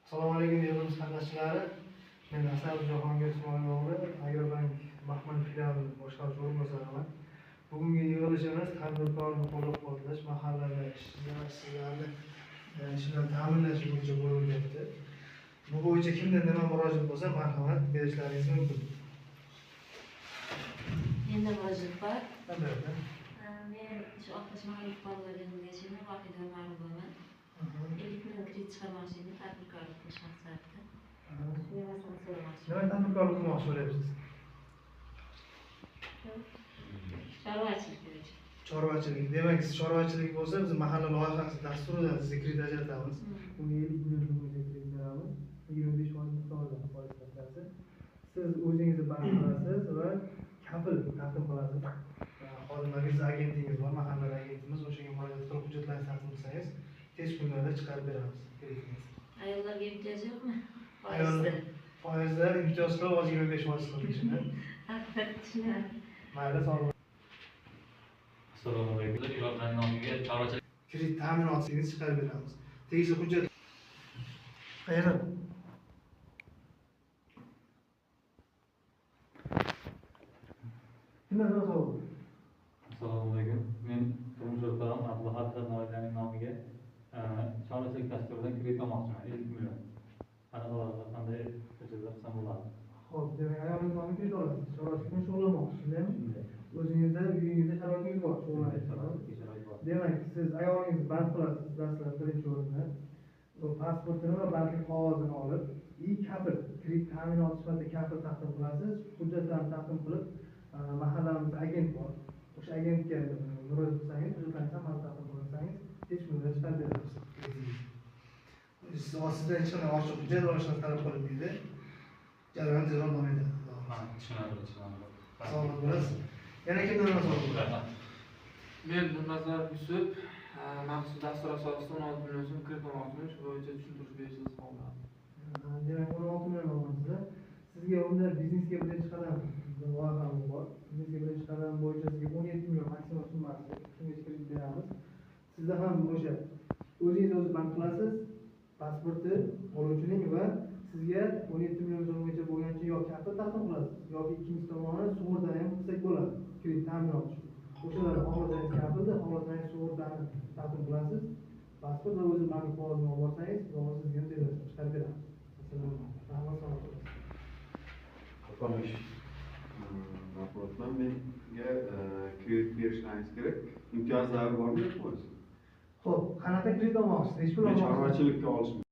Assalomu alaykum yig'ilimiz qatnashchilari. Men Asad Jahongir Ismoilov o'g'li Agrobank Baxmal filiali boshqaruvchi o'rinbosariman. Bugungi yig'ilishimiz tadbirkorni qo'llab-quvvatlash, mahallada ishchilarni ishini ta'minlash bo'yicha bo'lib o'tyapti. Bu bo'yicha kimda nima murojaat bo'lsa, marhamat berishlaringiz mumkin. Menda murojaat bor. Albatta. Men shu Oqtash mahalliy fuqarolarga ishini Vohida Ma'rubaman. 50 million kredit chiqarmoqchi edim, tadbirkorlik qilish maqsadida. Shunga masalani so'ramoqchi. Nima tadbirkorlik qilmoqchi bo'lyapsiz? Chorvachilik bo'yicha. Chorvachilik. Demak, siz chorvachilik bo'lsa, biz mahalla loyihasi dasturidan sizga kredit ajratamiz. Bunga 50 million so'mgacha kredit beramiz. 25% miqdorida foiz stavkasi. Siz o'zingizni bank qilasiz va kafil taqdim qilasiz. Xodimlarga siz agentingiz bor, mahallada agentimiz, o'shaga murojaat qilib hujjatlarni taqdim qilsangiz, tez kunlarda chiqarib beramiz kreditingizni. Ayollarga imtiyoz yo'qmi? Foizda imtiyoz qilib, hozir 25% qildik ishini. Tushunaman. Mayli, sog' bo'ling. Assalomu alaykum. Ilohning nomiga chorvachilik Kredit ta'minotingizni chiqarib beramiz. Tegishli hujjat. Qayerda? Kimdan so'raysiz? Assalomu alaykum. Men turmush o'rtog'im Abduhaq Noilaning nomiga chorvachilik dasturidan kredit olmoqchiman 50 million. Qanday hujjatlar qilsam bo'ladi? Xo'p, demak ayolingiz nomiga kredit olasiz. Chorvachilikdan shug'ullanmoqchisiz, shundaymi? O'zingizda uyingizda sharoitingiz bor, shug'ullanasiz. Demak, siz ayolingizni band qilasiz, dastlab birinchi o'rinda. Pasportini va bandlik qog'ozini olib, kafil, kredit ta'minoti sifatida kafil taqdim qilasiz. Hujjatlarni taqdim qilib, mahallamizda agent bor. O'sha agentga murojaat qilsangiz, hujjatlarni ham taqdim qilsangiz, hech kunga chiqarib beramiz. Sizdan hech qanday ochiq hujjat olishni talab qilinmaydi. Jarayon tezroq davom etadi. Tushunarli. Sog'lik bo'lasiz. Yana kimdan so'raysiz? Men Nurmazar Yusuf maxsus dastur asosida 16 million so'm kredit olmoqchiman. Shu bo'yicha tushuntirish berishingizni xohladim. Demak, 16 million olmoqchisiz. Sizga unda biznesga birinchi qadam loyihamiz bor. Biznesga birinchi qadam bo'yicha sizga 17 million maksimal summasi shunga kredit beramiz. Sizda ham o'sha o'zingizni o'zi band qilasiz, pasporti oluvchining va sizga 17 million so'mgacha bo'lgancha yo kafil taqdim qilasiz, yoki ikkinchi tomoni sug'urtani ham qilsak bo'ladi. Kredit ta'minot uchun. O'shalarni xohlasangiz kafilda, xohlasangiz sug'urtani taqdim qilasiz. Pasport va o'zingiz bank qog'ozini olib borsangiz, sizga ham tezroq chiqarib beramiz. Rahmat, sog' bo'ling. Qatnashish rahmatman. Menga kredit berishlaringiz kerak. Imtiyozlari bormi yo'qmi o'zi? Xo'p, qanaqa kredit olmoqchisiz? Hech pul olmoqchisiz? Chorvachilikka olish